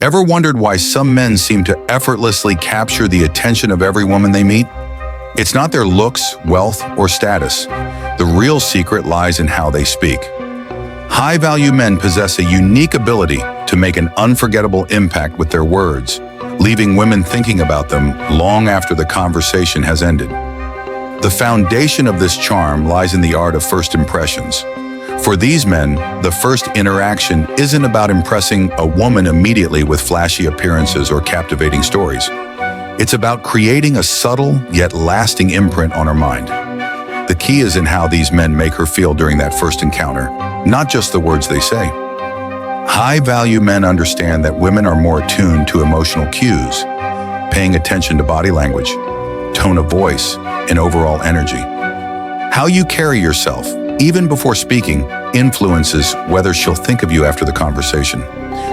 Ever wondered why some men seem to effortlessly capture the attention of every woman they meet? It's not their looks, wealth, or status. The real secret lies in how they speak. High-value men possess a unique ability to make an unforgettable impact with their words, leaving women thinking about them long after the conversation has ended. The foundation of this charm lies in the art of first impressions. For these men, the first interaction isn't about impressing a woman immediately with flashy appearances or captivating stories. It's about creating a subtle yet lasting imprint on her mind. The key is in how these men make her feel during that first encounter, not just the words they say. High-value men understand that women are more attuned to emotional cues, paying attention to body language, tone of voice, and overall energy. How you carry yourself, even before speaking, influences whether she'll think of you after the conversation.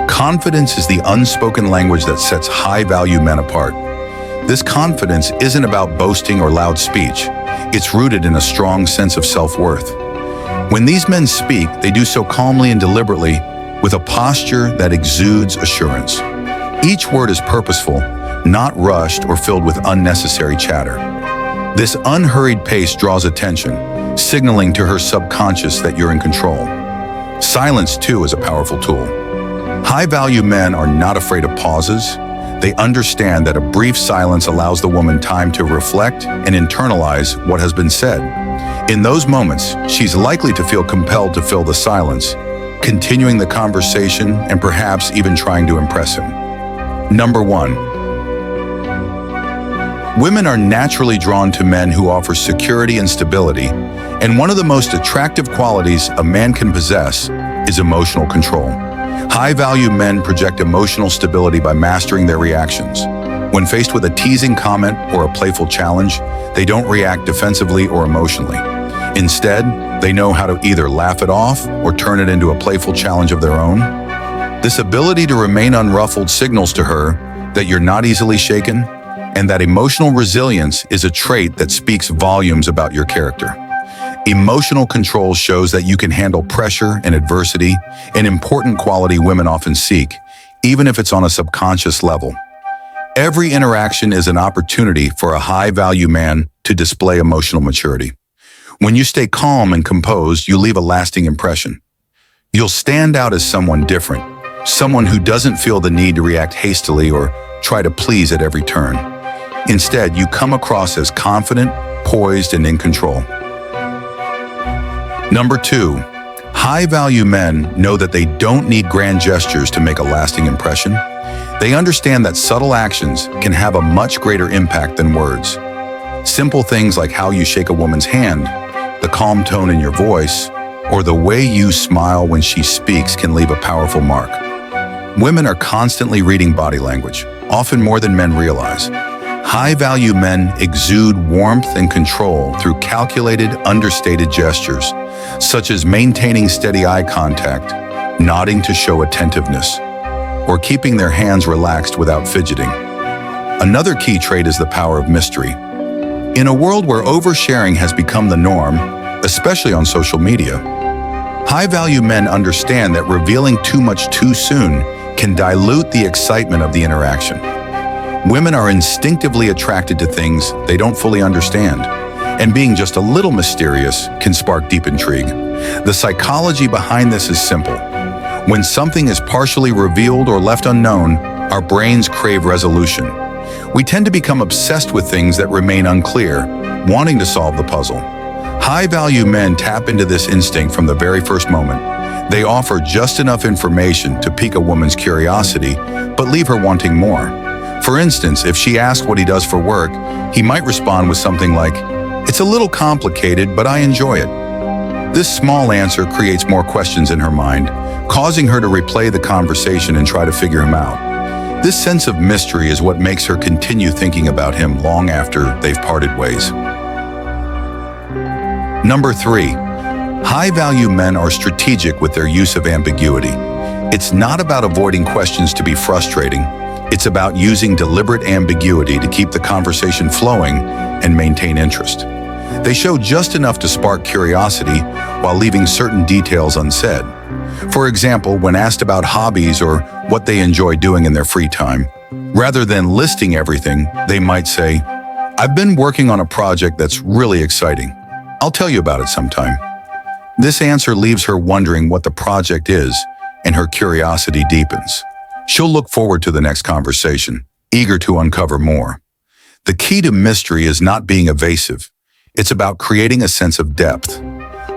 Confidence is the unspoken language that sets high-value men apart. This confidence isn't about boasting or loud speech. It's rooted in a strong sense of self-worth. When these men speak, they do so calmly and deliberately, with a posture that exudes assurance. Each word is purposeful, not rushed or filled with unnecessary chatter. This unhurried pace draws attention, signaling to her subconscious that you're in control. Silence, too, is a powerful tool. High-value men are not afraid of pauses. They understand that a brief silence allows the woman time to reflect and internalize what has been said. In those moments, she's likely to feel compelled to fill the silence, continuing the conversation and perhaps even trying to impress him. Number 1. Women are naturally drawn to men who offer security and stability, and one of the most attractive qualities a man can possess is emotional control. High-value men project emotional stability by mastering their reactions. When faced with a teasing comment or a playful challenge, they don't react defensively or emotionally. Instead, they know how to either laugh it off or turn it into a playful challenge of their own. This ability to remain unruffled signals to her that you're not easily shaken, and that emotional resilience is a trait that speaks volumes about your character. Emotional control shows that you can handle pressure and adversity, an important quality women often seek, even if it's on a subconscious level. Every interaction is an opportunity for a high-value man to display emotional maturity. When you stay calm and composed, you leave a lasting impression. You'll stand out as someone different, someone who doesn't feel the need to react hastily or try to please at every turn. Instead, you come across as confident, poised, and in control. Number 2, high-value men know that they don't need grand gestures to make a lasting impression. They understand that subtle actions can have a much greater impact than words. Simple things like how you shake a woman's hand, the calm tone in your voice, or the way you smile when she speaks can leave a powerful mark. Women are constantly reading body language, often more than men realize. High-value men exude warmth and control through calculated, understated gestures, such as maintaining steady eye contact, nodding to show attentiveness, or keeping their hands relaxed without fidgeting. Another key trait is the power of mystery. In a world where oversharing has become the norm, especially on social media, high-value men understand that revealing too much too soon can dilute the excitement of the interaction. Women are instinctively attracted to things they don't fully understand, and being just a little mysterious can spark deep intrigue. The psychology behind this is simple. When something is partially revealed or left unknown, our brains crave resolution. We tend to become obsessed with things that remain unclear, wanting to solve the puzzle. High-value men tap into this instinct from the very first moment. They offer just enough information to pique a woman's curiosity, but leave her wanting more. For instance, if she asks what he does for work, he might respond with something like, "It's a little complicated, but I enjoy it." This small answer creates more questions in her mind, causing her to replay the conversation and try to figure him out. This sense of mystery is what makes her continue thinking about him long after they've parted ways. Number 3, high-value men are strategic with their use of ambiguity. It's not about avoiding questions to be frustrating. It's about using deliberate ambiguity to keep the conversation flowing and maintain interest. They show just enough to spark curiosity while leaving certain details unsaid. For example, when asked about hobbies or what they enjoy doing in their free time, rather than listing everything, they might say, "I've been working on a project that's really exciting. I'll tell you about it sometime." This answer leaves her wondering what the project is, and her curiosity deepens. She'll look forward to the next conversation, eager to uncover more. The key to mystery is not being evasive. It's about creating a sense of depth.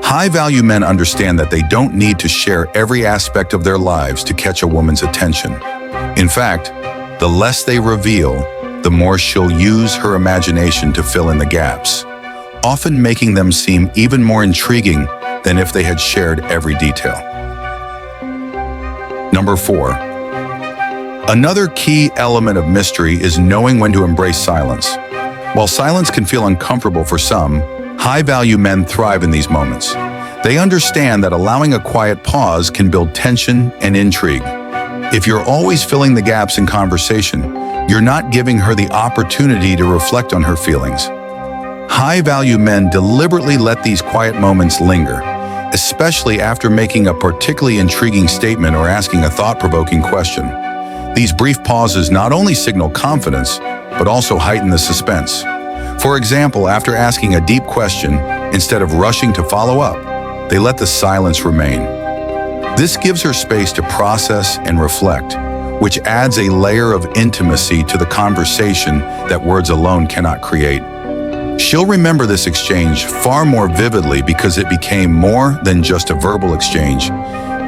High-value men understand that they don't need to share every aspect of their lives to catch a woman's attention. In fact, the less they reveal, the more she'll use her imagination to fill in the gaps, often making them seem even more intriguing than if they had shared every detail. Number 4. Another key element of mystery is knowing when to embrace silence. While silence can feel uncomfortable for some, high-value men thrive in these moments. They understand that allowing a quiet pause can build tension and intrigue. If you're always filling the gaps in conversation, you're not giving her the opportunity to reflect on her feelings. High-value men deliberately let these quiet moments linger, especially after making a particularly intriguing statement or asking a thought-provoking question. These brief pauses not only signal confidence, but also heighten the suspense. For example, after asking a deep question, instead of rushing to follow up, they let the silence remain. This gives her space to process and reflect, which adds a layer of intimacy to the conversation that words alone cannot create. She'll remember this exchange far more vividly because it became more than just a verbal exchange.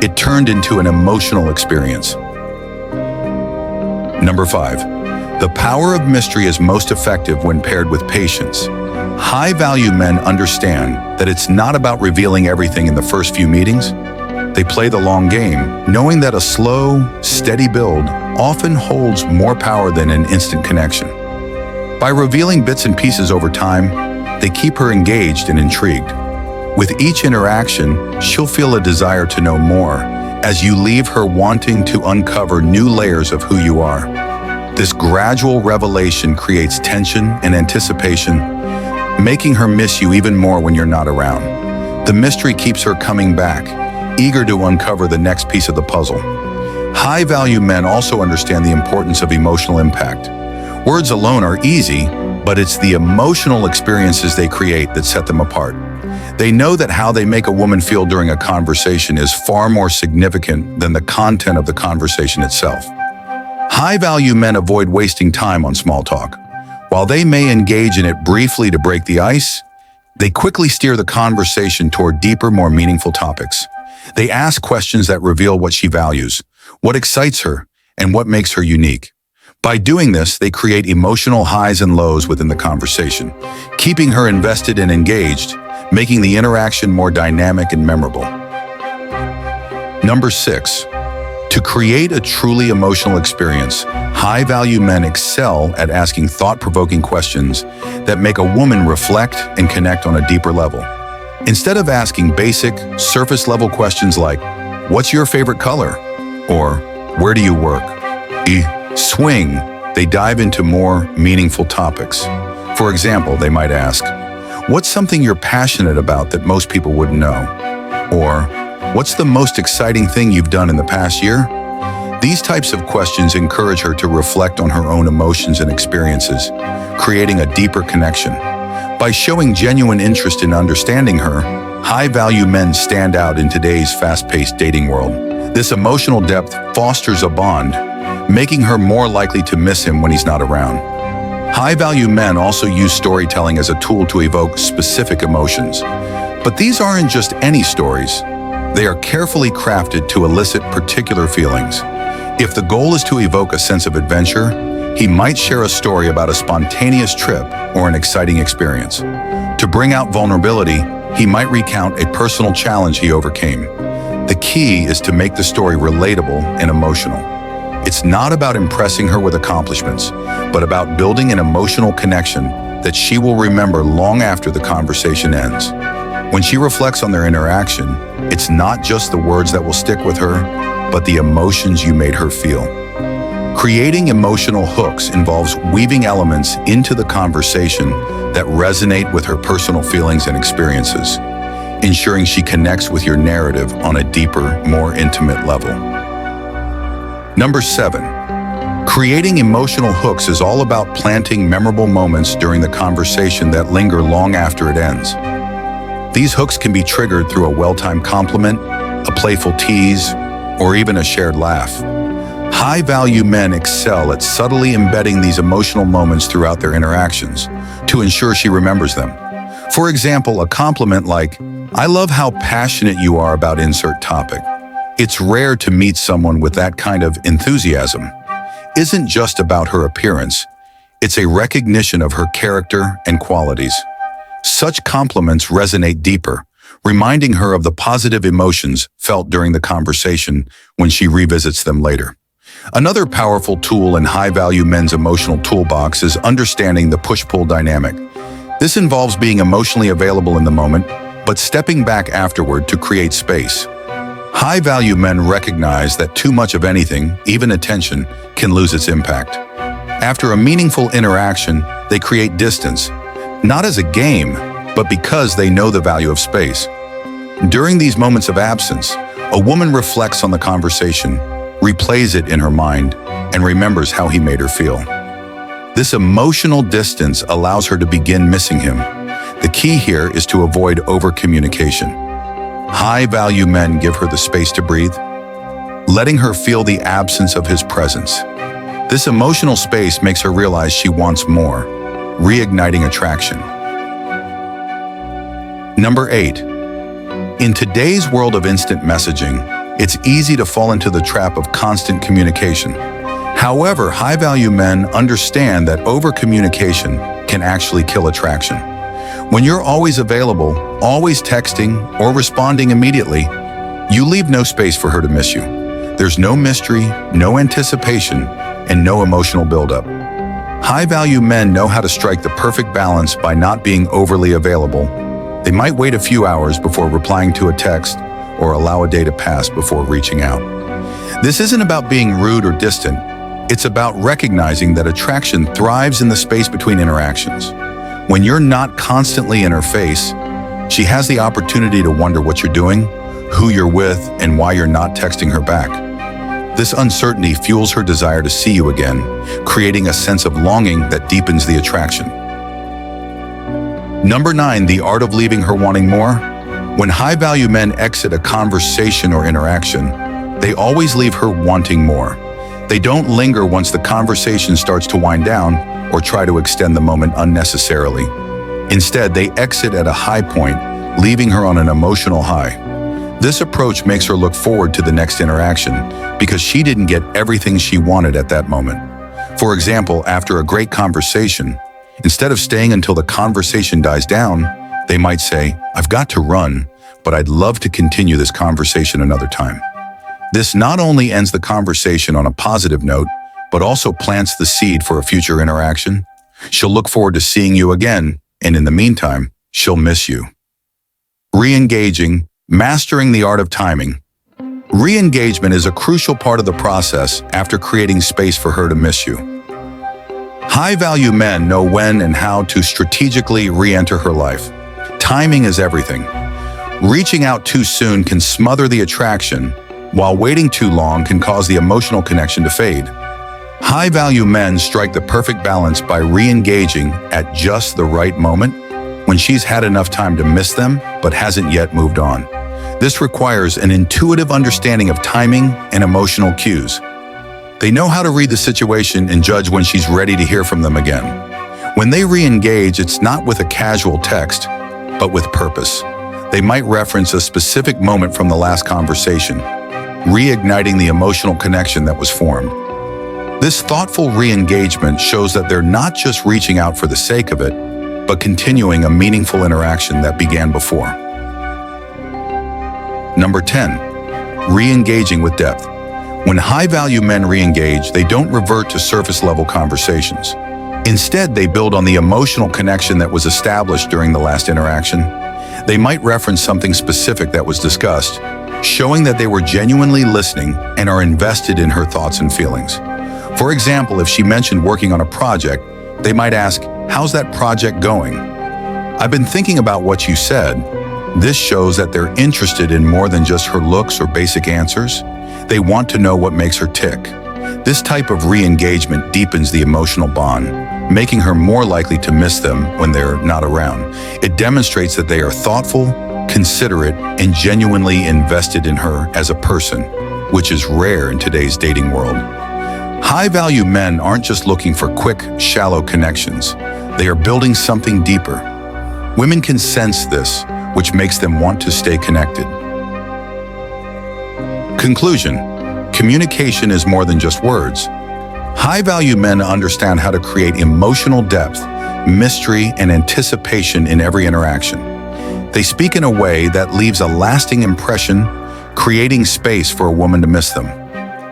It turned into an emotional experience. Number 5. The power of mystery is most effective when paired with patience. High-value men understand that it's not about revealing everything in the first few meetings. They play the long game, knowing that a slow, steady build often holds more power than an instant connection. By revealing bits and pieces over time, they keep her engaged and intrigued. With each interaction, she'll feel a desire to know more, as you leave her wanting to uncover new layers of who you are. This gradual revelation creates tension and anticipation, making her miss you even more when you're not around. The mystery keeps her coming back, eager to uncover the next piece of the puzzle. High-value men also understand the importance of emotional impact. Words alone are easy, but it's the emotional experiences they create that set them apart. They know that how they make a woman feel during a conversation is far more significant than the content of the conversation itself. High-value men avoid wasting time on small talk. While they may engage in it briefly to break the ice, they quickly steer the conversation toward deeper, more meaningful topics. They ask questions that reveal what she values, what excites her, and what makes her unique. By doing this, they create emotional highs and lows within the conversation, keeping her invested and engaged, making the interaction more dynamic and memorable. Number 6. To create a truly emotional experience, high-value men excel at asking thought-provoking questions that make a woman reflect and connect on a deeper level. Instead of asking basic, surface-level questions like, "What's your favorite color?" or "Where do you work?" They dive into more meaningful topics. For example, they might ask, "What's something you're passionate about that most people wouldn't know?" Or, "What's the most exciting thing you've done in the past year?" These types of questions encourage her to reflect on her own emotions and experiences, creating a deeper connection. By showing genuine interest in understanding her, high-value men stand out in today's fast-paced dating world. This emotional depth fosters a bond, making her more likely to miss him when he's not around. High-value men also use storytelling as a tool to evoke specific emotions. But these aren't just any stories. They are carefully crafted to elicit particular feelings. If the goal is to evoke a sense of adventure, he might share a story about a spontaneous trip or an exciting experience. To bring out vulnerability, he might recount a personal challenge he overcame. The key is to make the story relatable and emotional. It's not about impressing her with accomplishments, but about building an emotional connection that she will remember long after the conversation ends. When she reflects on their interaction, it's not just the words that will stick with her, but the emotions you made her feel. Creating emotional hooks involves weaving elements into the conversation that resonate with her personal feelings and experiences. ensuring she connects with your narrative on a deeper, more intimate level. Number 7. Creating emotional hooks is all about planting memorable moments during the conversation that linger long after it ends. These hooks can be triggered through a well-timed compliment, a playful tease, or even a shared laugh. High-value men excel at subtly embedding these emotional moments throughout their interactions to ensure she remembers them. For example, a compliment like, "I love how passionate you are about insert topic." It's rare to meet someone with that kind of enthusiasm. Isn't just about her appearance, it's a recognition of her character and qualities. Such compliments resonate deeper, reminding her of the positive emotions felt during the conversation when she revisits them later. Another powerful tool in high-value men's emotional toolbox is understanding the push-pull dynamic. This involves being emotionally available in the moment, but stepping back afterward to create space. High-value men recognize that too much of anything, even attention, can lose its impact. After a meaningful interaction, they create distance, not as a game, but because they know the value of space. During these moments of absence, a woman reflects on the conversation, replays it in her mind, and remembers how he made her feel. This emotional distance allows her to begin missing him. The key here is to avoid over-communication. High-value men give her the space to breathe, letting her feel the absence of his presence. This emotional space makes her realize she wants more, reigniting attraction. Number 8. In today's world of instant messaging, it's easy to fall into the trap of constant communication. However, high-value men understand that over-communication can actually kill attraction. When you're always available, always texting, or responding immediately, you leave no space for her to miss you. There's no mystery, no anticipation, and no emotional buildup. High-value men know how to strike the perfect balance by not being overly available. They might wait a few hours before replying to a text or allow a day to pass before reaching out. This isn't about being rude or distant. It's about recognizing that attraction thrives in the space between interactions. When you're not constantly in her face, she has the opportunity to wonder what you're doing, who you're with, and why you're not texting her back. This uncertainty fuels her desire to see you again, creating a sense of longing that deepens the attraction. Number 9, the art of leaving her wanting more. When high-value men exit a conversation or interaction, they always leave her wanting more. They don't linger once the conversation starts to wind down or try to extend the moment unnecessarily. Instead, they exit at a high point, leaving her on an emotional high. This approach makes her look forward to the next interaction because she didn't get everything she wanted at that moment. For example, after a great conversation, instead of staying until the conversation dies down, they might say, "I've got to run, but I'd love to continue this conversation another time." This not only ends the conversation on a positive note, but also plants the seed for a future interaction. She'll look forward to seeing you again, and in the meantime, she'll miss you. Re-engaging, mastering the art of timing. Re-engagement is a crucial part of the process after creating space for her to miss you. High-value men know when and how to strategically re-enter her life. Timing is everything. Reaching out too soon can smother the attraction, while waiting too long can cause the emotional connection to fade. High-value men strike the perfect balance by re-engaging at just the right moment, when she's had enough time to miss them but hasn't yet moved on. This requires an intuitive understanding of timing and emotional cues. They know how to read the situation and judge when she's ready to hear from them again. When they re-engage, it's not with a casual text, but with purpose. They might reference a specific moment from the last conversation, reigniting the emotional connection that was formed. This thoughtful re-engagement shows that they're not just reaching out for the sake of it, but continuing a meaningful interaction that began before. Number 10, re-engaging with depth. When high-value men re-engage, they don't revert to surface-level conversations. Instead, they build on the emotional connection that was established during the last interaction. They might reference something specific that was discussed, showing that they were genuinely listening and are invested in her thoughts and feelings. For example, if she mentioned working on a project, they might ask, "How's that project going? I've been thinking about what you said. This shows that they're interested in more than just her looks or basic answers. They want to know what makes her tick. This type of re-engagement deepens the emotional bond, making her more likely to miss them when they're not around. It demonstrates that they are thoughtful, considerate, and genuinely invested in her as a person, which is rare in today's dating world. High-value men aren't just looking for quick, shallow connections. They are building something deeper. Women can sense this, which makes them want to stay connected. Conclusion: communication is more than just words. High-value men understand how to create emotional depth, mystery, and anticipation in every interaction. They speak in a way that leaves a lasting impression, creating space for a woman to miss them.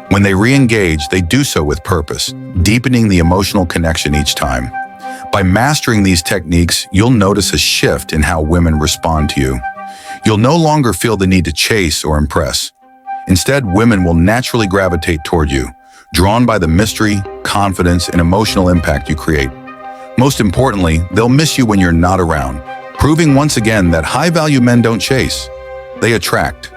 When they re-engage, they do so with purpose, deepening the emotional connection each time. By mastering these techniques, you'll notice a shift in how women respond to you. You'll no longer feel the need to chase or impress. Instead, women will naturally gravitate toward you, drawn by the mystery, confidence, and emotional impact you create. Most importantly, they'll miss you when you're not around, proving once again that high-value men don't chase, they attract.